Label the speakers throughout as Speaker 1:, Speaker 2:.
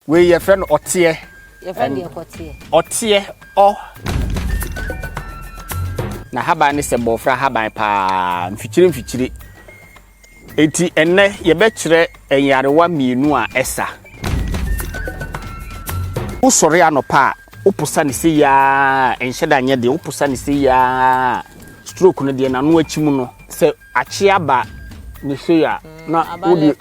Speaker 1: we your friend Otie.
Speaker 2: Your friend Otie.
Speaker 1: Otie oh. Na haba ni se bofra haba pa mfichiri. Eti enne ye betire enyarewa mienu a esa. Usori anopa upusa ni se ya enhyeda nya de upusa ni se ya stroke no de na no achimu no se achiaba ni se ya na odi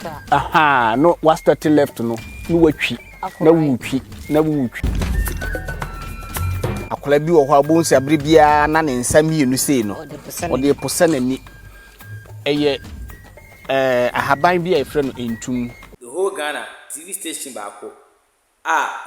Speaker 1: no was start left no watwi na wutwi akola bi wo ho abonsi abre bia na ne nsa mienu sei no ode posa nani eye ahaban bi efre no entum
Speaker 3: the whole Ghana TV station baako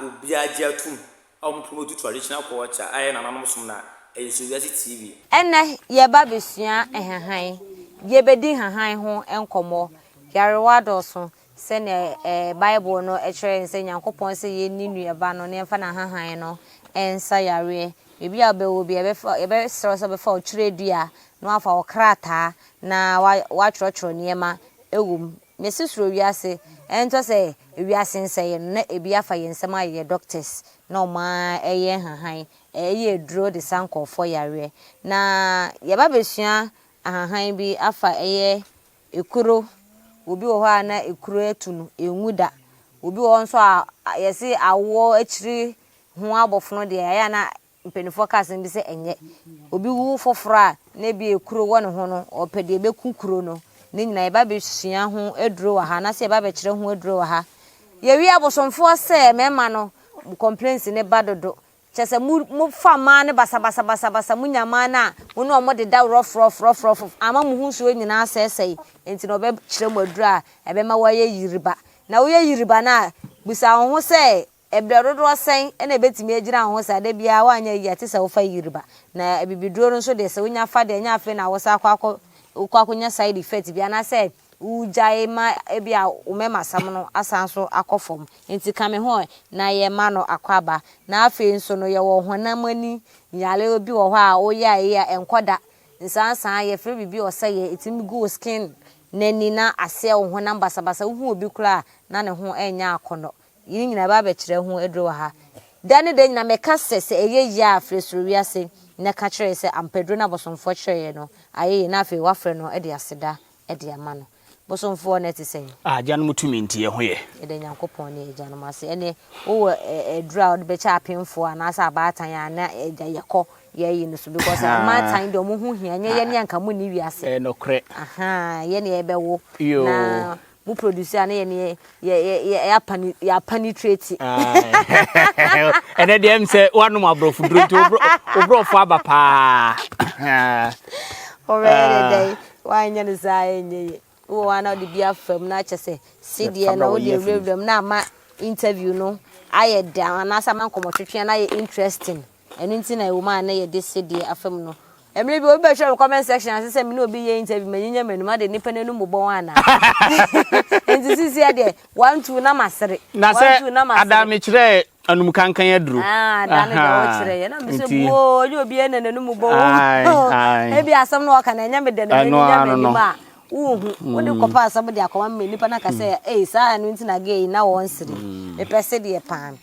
Speaker 3: obi agiatum promote traditional culture aye nananom som na Esuwiase TV
Speaker 2: enne ye ba besua ehehan ye bedi hahan ho enkomo yarewa doso se ne Bible no ekere nse Nyankopon se ye ni nueba no ne mfa na hahan no ensa yare ebi abewo bi ebe soro be fa okire dua no afa okrata na wa choro niema ewum mesisuro wiase ento se wiase nse ye na ebi afa ye nsem aye doctors na ma eye hahan eye duro de sanko for yare na ye ba besua hahan bi afa eye ekuro obi wo ha na ekuro etunu enwuda obi wo nso yesi awo akiri ho abofno de ya na mpenifo kasen bi se enye obi wu fofora na bi ekuro wo ne ho no opede be kukuro no ne nyina eba be sua ho eduro wa ha na se eba be kire ho eduro wa ha ye wi abosomfo se mema no complaints ne badodo chese mu fama ne basa munyama na mu no mo de da rough ama mu hu so nyina asese enti no be kire mu eduro a ebe ma waye yiriba na wo ye yiriba na busa ho se ebredodo sen ena betimi agira ho sa da bia wa anya yi ate se wo fa yiriba na ebibiduro nso de se wonya fa de nya afi na wo sa kwakonya side effect bia na se ujai ma ebia umema sam no asanso akofom enti kame ho na ye ma no akwaba na afi nso no ye wo honam ani yale obi wo ho a oya ya enkoda nsansan ye fre bibi o se ye etimi go skin nani na ase wo honam basabasa wo hu obi kura na ne ho enya akono yin nyina ba be kire ho edro ha dane de nyina meka sese eye ya afresuru wiase na ka kire se ampedro na bosomfo kire no aye na afi wafre no e de aseda e de ama no bosomfo na ti sen
Speaker 1: janu mutumi ntie ho ye
Speaker 2: e de Nyankopon ne janu mase ene wo edra de be cha apemfo ana asa abatan ya na eja yeko ye yi no so because man de omo hu hia nye ye ne anka mu ni wiase
Speaker 1: no kre
Speaker 2: ye ne e be wo na mu producer na ye penetrate
Speaker 1: ene dem se wanu abrofu dronti obrofu abapa
Speaker 2: already day why nya ne sai nye wo wana de bia fam na chese cd na wo de revem na ma interview no aye down na sa man komotwetwe na ye interesting enu nti na wo ma na ye de cd afam no emre bi obi be share comment section ase se me no obi ye interview manyinya menu ma de nipa nenu mobon ana enti sisi ya de 1 2 na masere
Speaker 1: na se adame kire anum kankan aduru
Speaker 2: adame de o kire ye na me se bo obi ye nenu mobon e bi asam no ka na nya me de na manyinya menu ma wo de kopa asam de akoma me nipa na ka se sa anu nti na ge na won sire me pese de pan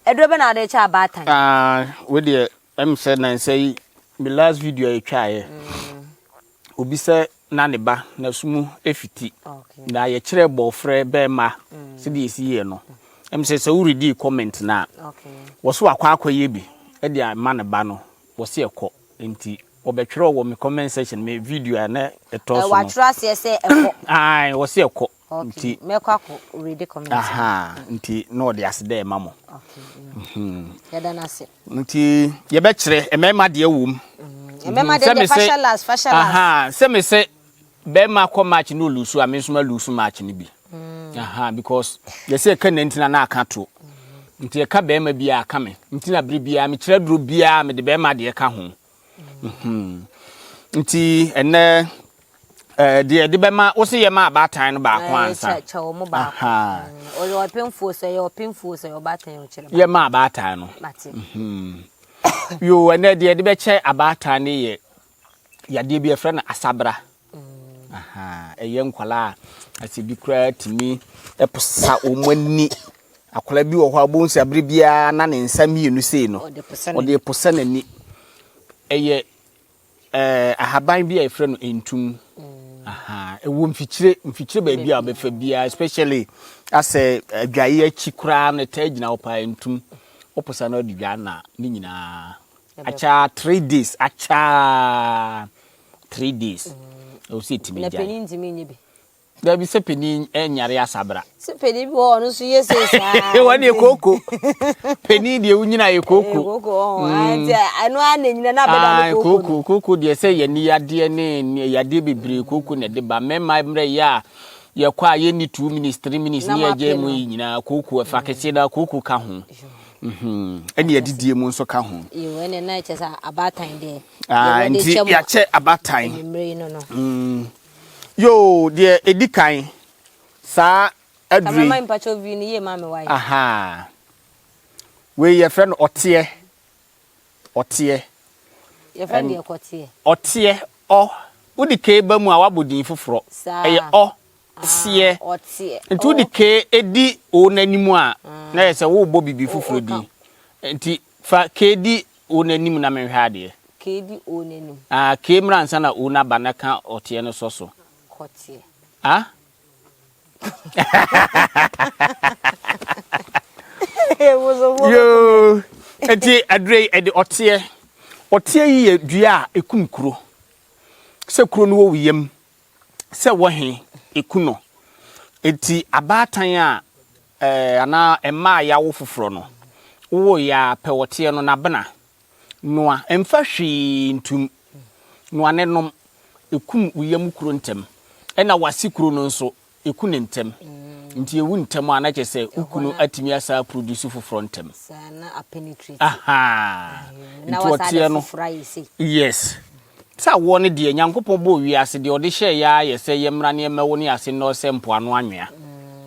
Speaker 2: edro be na de cha batan
Speaker 1: we de em said na say the last video I try obi se na ne ba na sumu efiti na ye kire bofre be ma se de esi ye no em se uredi comment na wo so akwaye bi e de ma ne ba no wo se ekọ enti obetwere wo me comment section me video na etoso
Speaker 2: wa try se ekọ
Speaker 1: wo se ekọ nti
Speaker 2: me kwa ko read comment
Speaker 1: nti no de asede ma mo
Speaker 2: ya dana se
Speaker 1: nti ye be kire emema de awum
Speaker 2: emema de fashalas
Speaker 1: se me se be ma ko match no lusu amenso lusu match ni bi because ye se ka nantina na aka to nti e ka be ma bi aka me nti na bre bia me kire duro bia me de be ma de ka ho nti ene de be ma wo se ye ma abatan no ba ko ansa
Speaker 2: chawo mo ba o yo penfo se yo batan yo kire
Speaker 1: ye ma abatan no yo ene de be che abatan ne ye ya de bi e frɛ na asabra eye nkwala asibi kura timi eposa omani akola bi wo ho abonsu abre bia na ne nsa mienu sei no ode posa nani eye ahaban bi a efre no entum aha ewo mfikyire ba bia obefa bia especially ase adwaye achi kura na tagina opa entum oposa na odwa na ni nyina acha 3 days acha 3 days o si timi ja
Speaker 2: na penin ntimi nyebi
Speaker 1: da bi se penin enyare asabra
Speaker 2: se penin bi wo no so yesesa
Speaker 1: wani ekoko penin de unyina ekoko
Speaker 2: ekoko anti anu ananyina na beda no
Speaker 1: koko de se ye ni yade ne yade bebre koko ne de ba mema mre ya ye kwa ye ni 2 minutes 3 minutes ni eje mu nyina koko afa kese na koko ka ho eni yadidie mu nso ka ho
Speaker 2: yo ene na chesa abatan de
Speaker 1: nti ya che abatan
Speaker 2: mre no
Speaker 1: yo de edikan sa adri
Speaker 2: mama mpacho vi ni ye mama wai
Speaker 1: aha we ye friend otie
Speaker 2: ye friend ye kotie
Speaker 1: otie o udi ke ba mu a wabodin foforo eye o tie
Speaker 2: otie
Speaker 1: nti udi ke edi o nanimu a na ye se wo bo bibi foforo di nti fa ke di o nanimu na menhwe ade
Speaker 2: ke di o nanimu
Speaker 1: ke mra nsa na o na ba na ka otie no so
Speaker 2: kotie
Speaker 1: yo eti adre edi otie yi dua ekumkuro se kuro no wo yem se wo he ekuno eti abatan a ana ema ya wo foforo no wo ya pe wotie no na bena noa emfa hwi ntum noa ne nom ekum uyem kuro ntem ena wasi kuro no nso ekune ntem nti ewu ntem ana kyese ukunu atimi asa produce foforo ntem
Speaker 2: sana apenetrate
Speaker 1: aha nti wotie no yes sa wo ne de nyankopon bo wi ase de ode hye ya yese yemra ne mewo ne ase no sempo ano anwea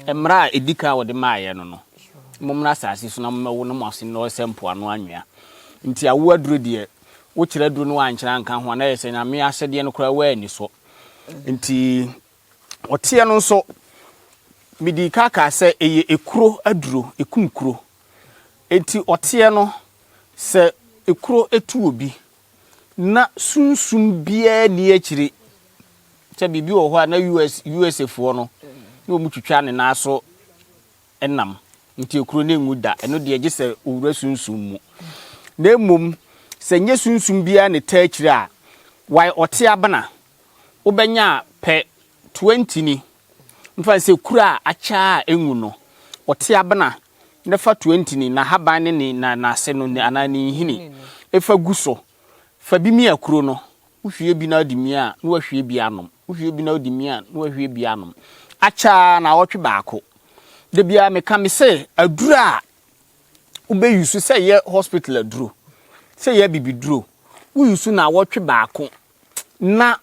Speaker 1: emra edika wo de maaye no momra asase so na mewo no ase no sempo ano anwea nti awo aduro de wo kire aduro no ankyera nka ho na yese na me ase de no kura wa ani so nti otie no nso midi kaka se eye ekuro aduro ekumkuro enti otie no se ekuro etu obi na sunsum bia ni akire che bibi wo ho na USA fo no na omutwitwa ne na so enam nti ekuro na engu da eno de age se owura sunsum mu na emom se nye sunsum bia ne ta akire a why otie abana obenya pe 20 ni mfa se kura acha engu no otie abana na fa 20 ni na haban ne na se no anani hini efa guso fa bi mi akuro no wohwie bi na odimi a na wahwie bi anom wohwie bi na odimi a na wahwie bi anom acha na wotwe baako de bia me ka me se aduru a ubeyusu se ye hospital aduru se ye bibiduro uyusu na wotwe baako na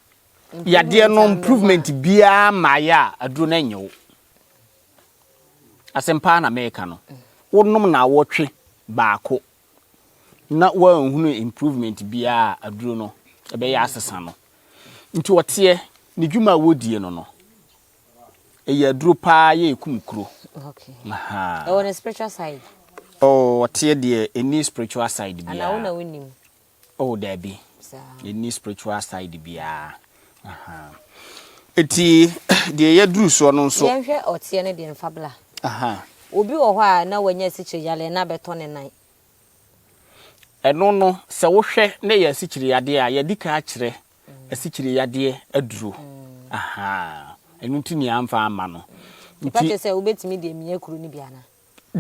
Speaker 1: yade no improvement bia maya aduru na nyewo asempa na meka no wonom na wotwe baako na wa hunu improvement bia aduro no ebe ya asesa no nti wotie ni dwuma wodie no eye aduro pa ye ekumkuro
Speaker 2: okay
Speaker 1: aha
Speaker 2: on a spiritual side
Speaker 1: wotie de any spiritual side bia
Speaker 2: ana wona wonim
Speaker 1: there be any spiritual side bia aha eti de ye duru so no nso
Speaker 2: yenhwe otie ne de mfabla
Speaker 1: aha
Speaker 2: obi wo ho a na wanya sikyire yale na beto ne nan
Speaker 1: eno no se wo hwe na ya sikyire yade a yadika akire asikyire yade aduro aha enu ntini amfa ama no
Speaker 2: nti se obetimi de miya kuro ni bia na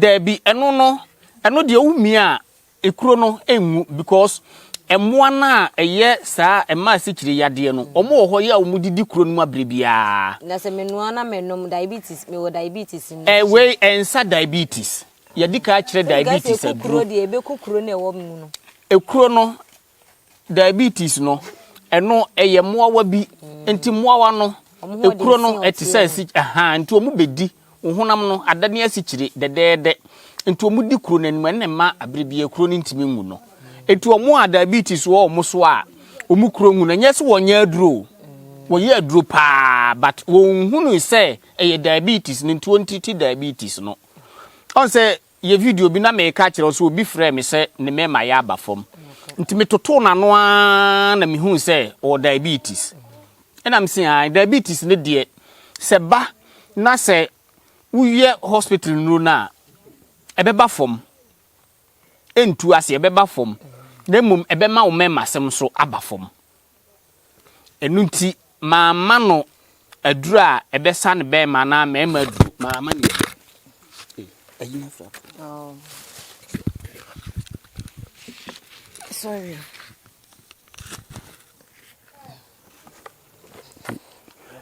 Speaker 1: there be eno de umi a ekuro no enwu because emmoa na eye saa ema asikyire yade no omo ho ya omudidi kuro no abrebia
Speaker 2: na se menua na menom diabetes me wo diabetes ni
Speaker 1: we ensa diabetes yadika akire diabetes aduro
Speaker 2: de ebe kokuro na ewo mu no
Speaker 1: ekuro no diabetes no eno eye moawa bi enti moawa no ekuro no etisa asi aha enti omu bedi honam no adane asikyire dedede enti omu di kuro nanim na ma abrebia ekuro ni ntimi ngu no enti omu a diabetes wo omu so a omu kuro ngu na nyese wonya aduro wo ye aduro pa but wo hunu se eye diabetes ni 20 diabetes no on say ye video bi na me ka kire so obi frɛ me sɛ ne mema ya aba fam nti me toto na no na me hu sɛ o diabetes and I'm saying diabetes ne de se ba na se uye hospital no na ebeba fam entu ase ebeba fam na mum ebema wo mema sem so aba fam enu nti mama no adura ebesa ne be ma na mema aduru mama ni ayina fa
Speaker 2: Oh. Sorry.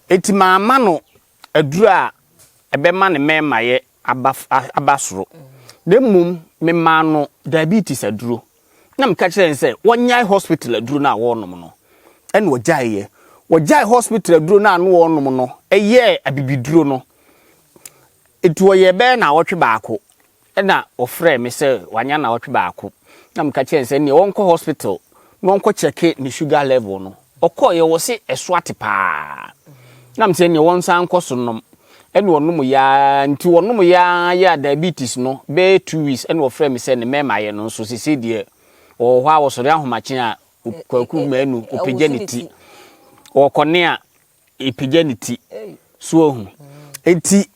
Speaker 1: Eti mama no adura ebema ne mema ye abasoro demum me ma no diabetes aduro na me ka kire say wonyai hospital aduro na wonom no ene wojai hospital aduro na no wonom no eye abibiduro no etu oye be na wotwe baako ena ofre me say wanya na wotwe baako na me ka kire say ne wonko hospital no wonko check ni sugar level no okoye wo se eso atepa na me say ne wonsan koso nom ene wonum ya nti wonum ya diabetes no be 2 weeks ene ofre me say ne mema ye no so sisi de o hwa wo so re ahomache a kwaku manu opejaniti o kone a epejaniti so ohu enti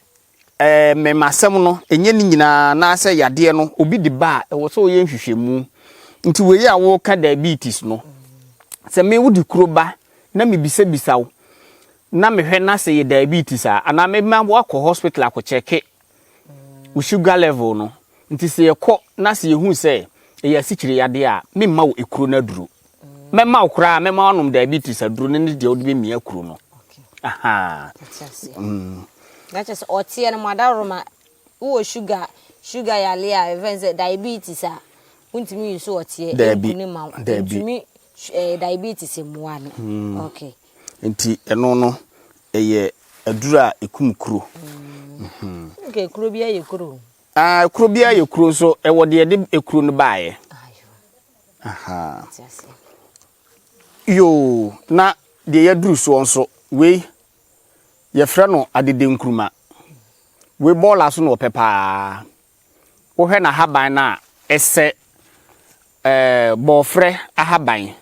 Speaker 1: memasem no enye ni nyina na ase yade no obi di ba e wo so ye nhwehwemu nti we ya wo ka diabetes no se me wudi kroba na me bisa wo na me hwe na se ye diabetes a ana me ma wo akọ hospital akọ check wo sugar level no nti se ye kọ na se ye hu se e ya sikire yade a me ma wo ekuro na duro me ma wo kra me ma wonom diabetes aduro ne de wo de me akuro no aha
Speaker 2: That is otie na madaroma wo sugar yale a even say diabetes a untimi use otie
Speaker 1: ni
Speaker 2: ma untimi diabetes muwa no okay
Speaker 1: nti eno no eye adura ekum kuro
Speaker 2: okay kuro bia ye kuro
Speaker 1: kuro bia ye kuro so e wo de ekuro no baaye aha yo na de yaduru so nso we ye frɛ no adede nkruma we bola so no pepa wo hwe na haban na ese bofrɛ ahaban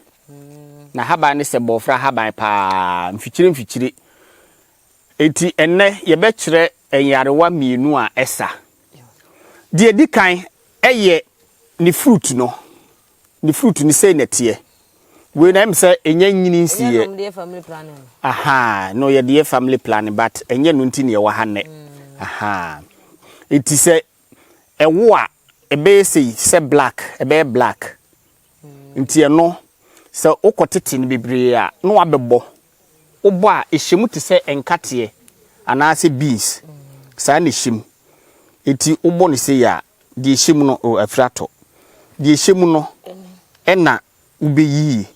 Speaker 1: na haban ne se bofrɛ ahaban pa mfikyire eti enne ye be kyerɛ enyarewa mienu a esa de edikan eye ni fruit ni sei netie we na mse enye nyini nsiye aha no ye de family planning but enye no nti ne ye wa hanne aha iti se ewo a ebe se black ebe black nti eno se okotete ne bebre a no wabebo obo a ehyemu te se enkate ana se beans sa ne hyem iti obo ne se ya de hyem no afrato de hyem no ena ubeyi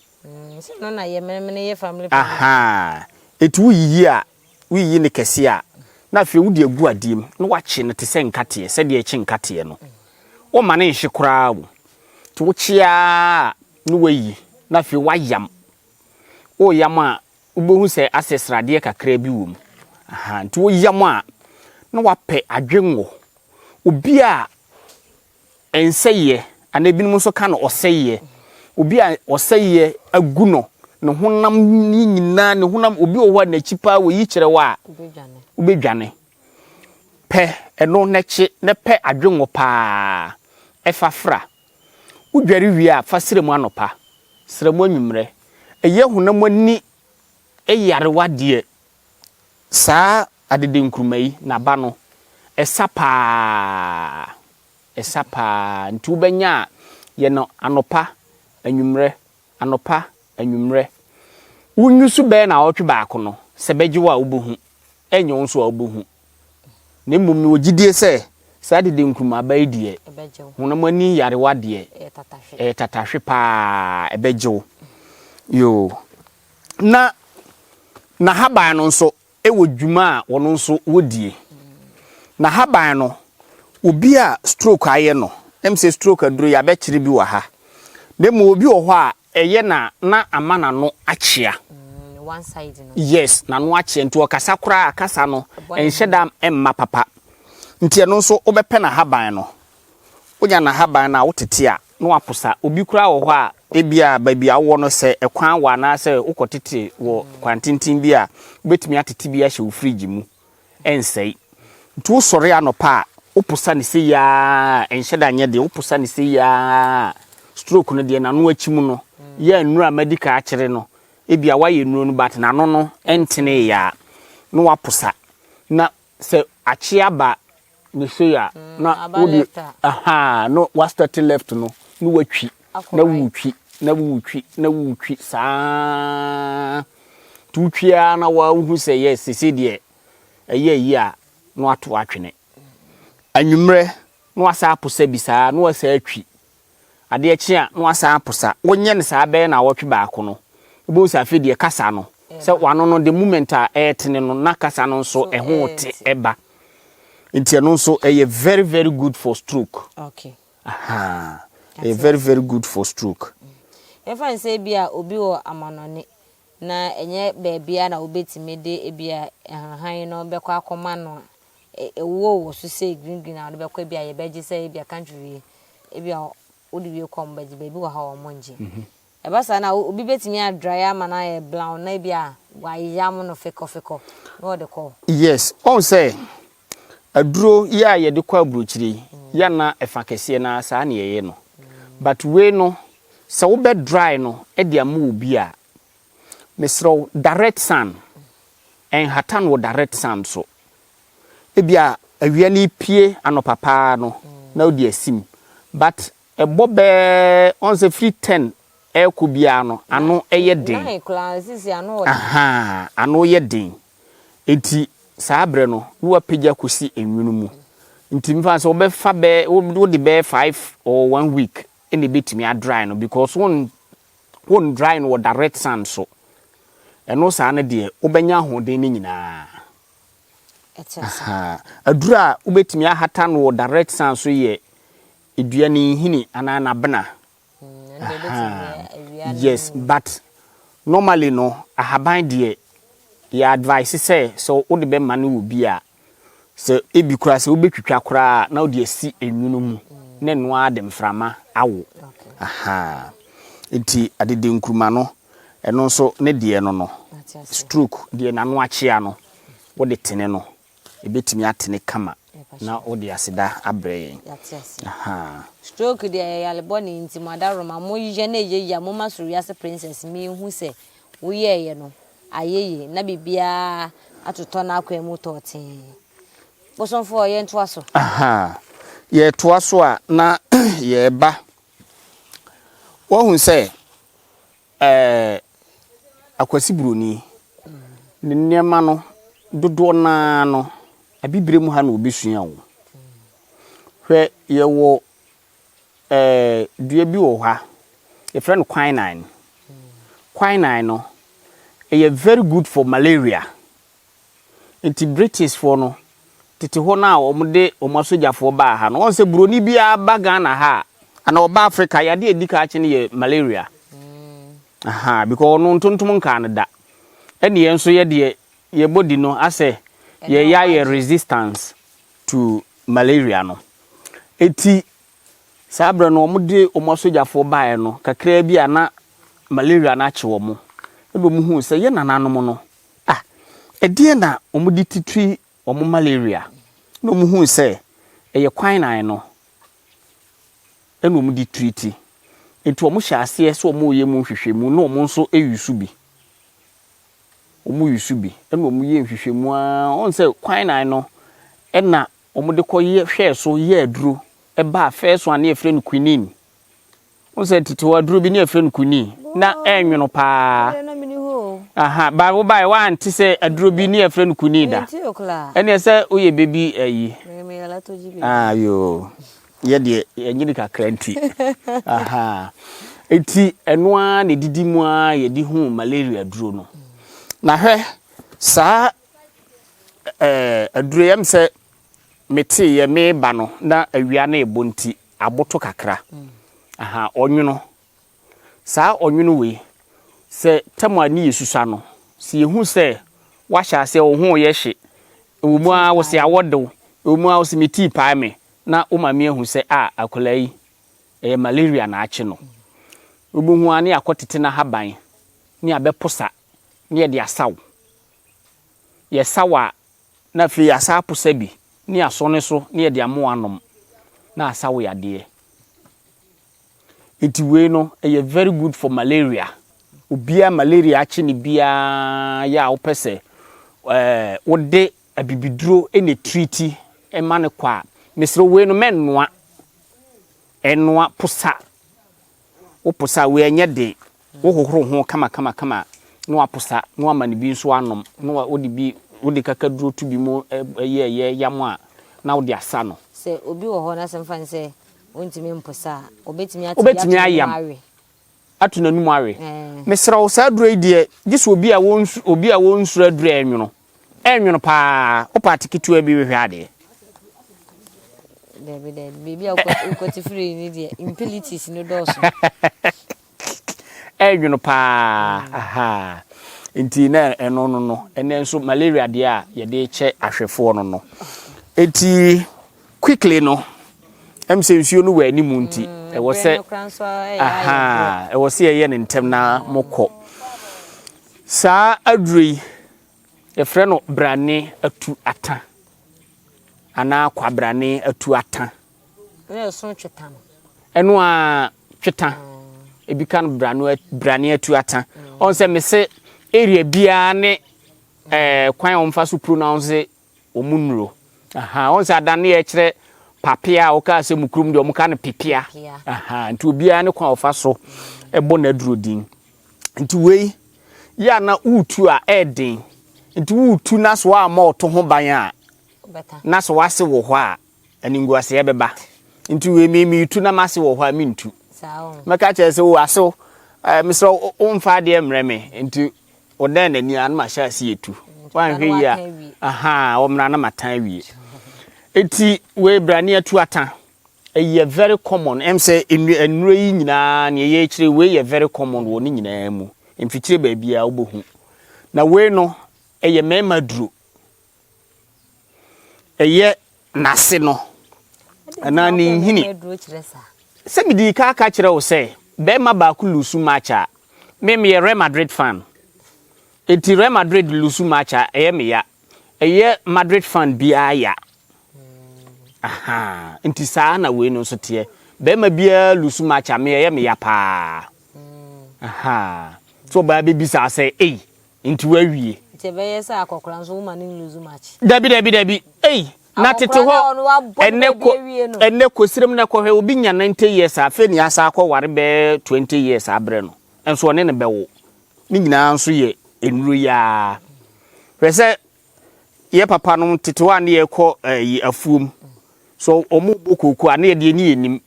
Speaker 2: no na ye menene ye family
Speaker 1: aha etu yiyi a wiyi ne kese a na fe wudi agu adiem na wache ne te se nkate se de echi nkate no wo ma ne nhye koraa wo to wo chia no wayi na fe wayam o yam a ubehu se asesrade kakra bi wom aha to wo yam a na wape adwenwo obi a enseye anabinum so ka no oseye obi a oseye agu no ne honam ni nyina ne honam obi owa na chipa wo yi kire wa ubedwane pe eno nechi ne pe adwenwo pa efafra udware wi a fasiremu anopa sremu anwumre eye honam ani eyarewa de saa adede nkrumai na ba no esapa nti ubenya ye no anopa anwumre anopa anwumre unyusu be na otwe baako no se begiwa obohu enyo nso obohu ne mmom no gidie se saa de nkruma ba edie honam ani yarewa de tatahwe pa ebegiwo yo na haban no nso ewo dwuma a wono nso wodie na haban no obi a stroke aye no emse stroke aduro ya be kire bi wa ha demo obi wo ho a eye na amana no achia
Speaker 2: one side no
Speaker 1: yes na no achia nti okasa kura akasa no enhyeda emma papa ntia no so obepe na haban no onya na haban na wotete a no aposa obi kura wo ho a ebia babia wo no se ekwan wa na se ukotete wo kwantintin bi a betumi atete bi a hye wo fridge mu ensei ntu sore anopa upusa ni se ya enhyeda nya de upusa ni se ya stroke no de na no achimu no ya nura medical akere no ebia waye nuru no bat na no entene ya no wapusa na se achiaba ni se ya na odi no was 30 left no watwi na wutwi sa tutwia na wa hu se yes se de yi a no ato atwene anwumre no asa aposa bisa no asa atwi ade achi a no asa aposa wonye ne sa be na wotwe baako no obo sa fe de kasa no se wano no the moment a etene no na kasa no so eho te eba ntia no so very very good for stroke.
Speaker 2: Okay.
Speaker 1: Very very good for stroke.
Speaker 2: If I say bia obi o amanone na enye baabia na obetime de ebia han no bekọ akoma no ewo so say green na bekọ bia ye beji say bia country ebia odi wie kom beji baby wa ha omonje eba sa na obi betime adry ama na ye brown na bia wa yam no feko no de call.
Speaker 1: Yes, on say aduro ya ye de kwa bruchiri ya na efa kese na sa na ye no but we no se wo be dry no e de am obi a mesro direct sun en hatan wo direct sun so ebia awia ni pie anopapa no na odi asim but e bobe on se free 10 e ko bia no ano eye den ano ye den enti sabre no wo pagya kosi enwunu mu nti mfa so be fa be wo de be 5 or 1 week in the betimi dry no because one dry no direct sun so eno sa na de obenya hoden ni nyina adura ubetimi ahata no direct sun so ye eduani hini anana bena yes but normally no ahaban de ya advice say so wo de be mane wo bia so ebi kura se obetwitwa kura na wo de asi enwunu mu na no adem frama awo enti adede nkruma no eno so ne de no stroke de na no achia no wo de tene no ebetimi atene kama na wo de aseda abre
Speaker 2: stroke de yale boni nti madaroma mo yije na yeya mo masuru yase princess mi hu se wo yeye no ayeye na bibia atoto na akwa mu totin bosonfo ye ntoa so
Speaker 1: ye toa so a na ye ba wo hu se akwasi broni ne niema no dodo na no abibire mu ha na obesua wo hwe ye wo dua bi wo ha ye friend quinine no very good for malaria. Enti British for no tete ho na omde omasoja for ba ha no on se broni bia baga na ha ana oba Africa ya de edika ache ne malaria. Because no ntontom nka na da ene ye nso ye de ye body no ase ye resistance to malaria no. Eti sabra no omde omasoja for ba no kakra bia na malaria na ache wo mo ebe mu hu se ye nananom no edie na omudi titri omo malaria no mu hu se eye quinine no eno omudi treat etu omo hya ase so omo ye mu hwehwemu no omo nso eyusu bi eno omo ye hwehwemu a on se quinine no ena omo de koye hwe so ye aduro eba first one na efre no quinine on se tito aduro bi na efre no quinine na enwono pa ba wo bai wan ti se aduro bi ni efre no kunida ene se oye baby ayi yo ye de enyiri kakra nti eti enoa ne didi mu a ye di hu malaria aduro no na hwe sa aduro yam se meti ye me ba no na awia na ebonti aboto kakra onwono sa onwono we se tamo ani yesusa no si ehu se wa hya se wo ho ye hye ewumu a wo se awodo omu a osimiti paa me na o ma me hu se akola yi malaria na ache no obuhu ani akotete na haban ni abeposa ni de asaw ye sawa na fi asa posa bi ni asone so ni de amo anom na asaw yade iti we no very good for malaria obia malaria ache ni bia ya opese wode abibiduro ene treaty ema ne kwa mesro we no mennoa ennoa posa wo posa we enye de wo hohoro ho kama no aposa no amane bi nso anom no wodi bi wodi kakaduro tu bi mo ye yam a na wodi asa no
Speaker 2: se obi wo ho na semfan se ontimi mposa obetimi
Speaker 1: ayam atu nanum awe mesra wo sa duro ide giso obi a wonsura aduro enwono pa opatikitu abi hwe ade
Speaker 2: baby ukoti free ni de impilities no doso
Speaker 1: enwono pa aha enti na eno no ene nso malaria de a ye de che ahwefo no enti quickly no emse nsuo no wani mu nti e wo se aha e wo se ye ne ntem na mokọ sa aduri e frɛ no brane atu ata ana kwa brane atu ata
Speaker 2: ne so tweta no
Speaker 1: eno a tweta e bi kan brane atu ata on se me se area bia ne kwan on fa so pronounce omunuro aha on se adane ye kire papia o ka se mukrum de o ka ne pipia aha nti obia ne kwan ofa so ebo na duro din nti wei ya na utu a eden nti utu na so a ma oto ho ban a na so wase wo ho a aninguase ye beba nti wei mi utu na mase wo ho a mi ntu
Speaker 2: sawo
Speaker 1: maka che se wo aso misro o mfa de emreme nti odan na ni an ma sha se etu wan hwe ya aha o mra na matan wie eti we brani atu ata eye very common em say enure yi nyina na ye kire we ye very common wo ni nyina mu emfikire ba bia obohu na we no eye mema duro eye nase no ana ni hini se mi di ka kire wo say be ma ba ku lusu matcha me Real Madrid fan eti Real Madrid lusu matcha eye me ya eye Madrid fan bia ya aha nti saa na we no so te be ma bia lusu matcha me ye me ya pa aha so ba be bisa say nti wawie
Speaker 2: nti be ye sa akokora so ma ni lusu match
Speaker 1: dabi na tete ho enne ko sirem na ko hwe obi nya 90 years afa ni asa akọ ware be 20 years abre no enso ne be wo ni nyina nso ye enuru ya pese ye papa no tete wa ne ye kọ afuom so omu bokoku ane de ni enim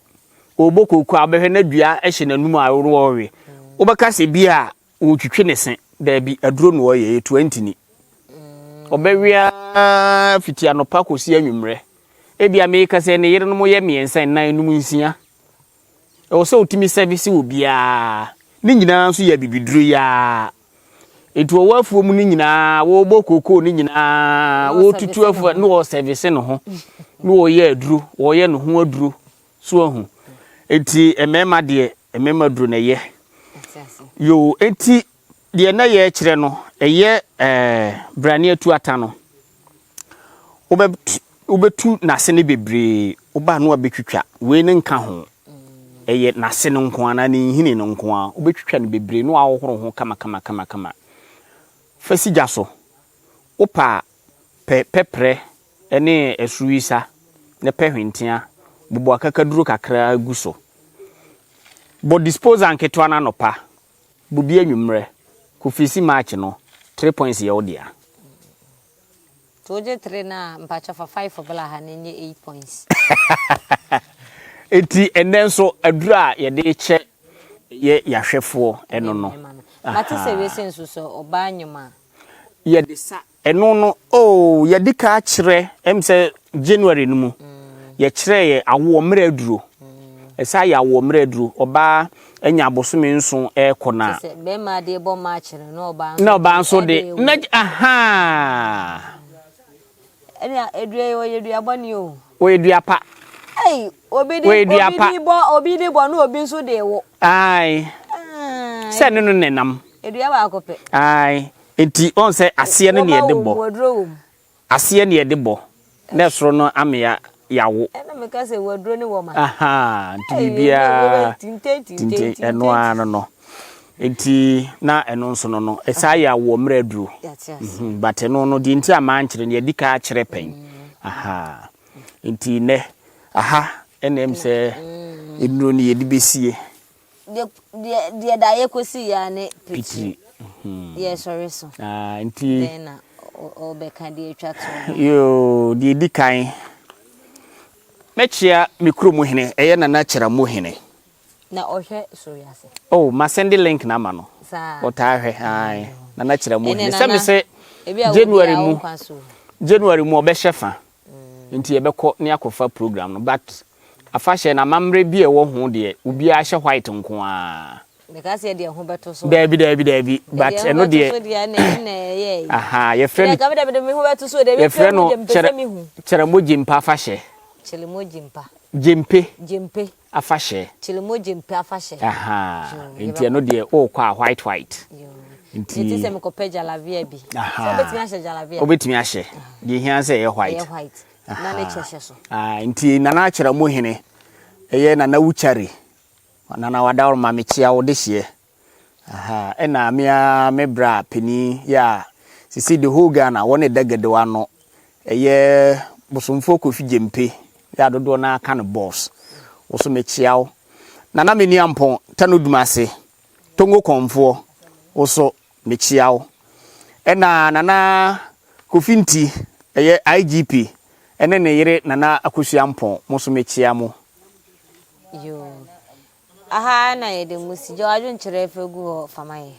Speaker 1: obokoku abehwe na dua ehye nanum a wo we obeka se bia otwitwe ne sen da bi aduro no wo ye 20 ni obewia fiti anopa kosi anwumre ebia me ka se ne yere no mo ye miensa nan num nsia e wo so utimi service obia ni nyina nso ya bibiduro ya etu wo afuo mu ni nyina wo bokoko ni nyina wo tutu afuo no wo service no ho no wo ye aduro wo ye no ho aduro so ahu eti emema de emema duro na ye yo eti de na ye kire no eye brani atu ata no obetu nase ne bebre oba no abetwitwa we ne nka ho eye nase no nko ana ne hini no nko a obetwitwa ne bebre no ahohoro ho kama fasija so opa pepre ene esuisa ne pehwentia bubu akakaduro kakra guso bo dispose anketo ana nopa bubi anwumre kufisi match no 3 points ye odia
Speaker 2: toje 3 na mpacha fa 5 obala ha ne 8 points
Speaker 1: eti enenso adura ye de che ye yahwefo eno no
Speaker 2: mate se we sensu so oba anyuma
Speaker 1: ye de sa eno no ye de ka kire emse January no mu ye kire ye awo mre aduro esa ya awo mre aduro oba enya abosome nso ekona
Speaker 2: se be ma de bo ma kire no oba
Speaker 1: nso de aha
Speaker 2: ene edua wo yedua boni o
Speaker 1: wo yedua pa
Speaker 2: obi di bo no obi nso de wo
Speaker 1: ai se no no nenam
Speaker 2: edua ba akope
Speaker 1: ai enti on se ase ne ne de bo ase ne de bo na soro no amea yawo
Speaker 2: ena me ka se wodro ne wo ma
Speaker 1: aha bibia tinte eno ano no enti na eno nso no esa yawo mraduru but eno no di nti ama nkyere ne dika kyere pen aha enti ne aha enem se eduro ne yedi besie
Speaker 2: de da ye kosi ya ne piti yes sorry so
Speaker 1: enti
Speaker 2: na obeka de atwa to
Speaker 1: yo de dikan mechia mikromu hene eye na kyera mu hene
Speaker 2: na ohwe sorry ase
Speaker 1: oh ma send link na ma no
Speaker 2: sa
Speaker 1: otahwe ai na kyera mu hene se me se January mu obehyefa nti yebekọ ne akofa program no but afahye na mamre bi e wo ho de obi a hye white nko a
Speaker 2: because ye de ho beto so
Speaker 1: dabi but eno de aha ye friend
Speaker 2: ka be me ho beto so de
Speaker 1: ye friend no kyera mojimpa afahye jempe afahye
Speaker 2: afahye
Speaker 1: aha nti eno de o kwa white
Speaker 2: nti se me ko peja la via bi so betimi ahye jalavia
Speaker 1: obetimi ahye de hia se ye white
Speaker 2: na ne cheshe so
Speaker 1: nti nana kyera mu hene eye nana wuchari nana wadawro ma mechia wo de hye aha ena mia mebra peni ya sisi de hoga na wone dagedewa no eye bosomfo kofi jempe ya dodo na aka no boss wo so mechia wo nana meni ampon tanodumase tongo konfo wo so mechia wo ena nana kofinti eye IGP ene ne yire nana akosuampon mo so mechia mo
Speaker 2: yo aha na yede musi jo adwon kyerɛ fegu famaye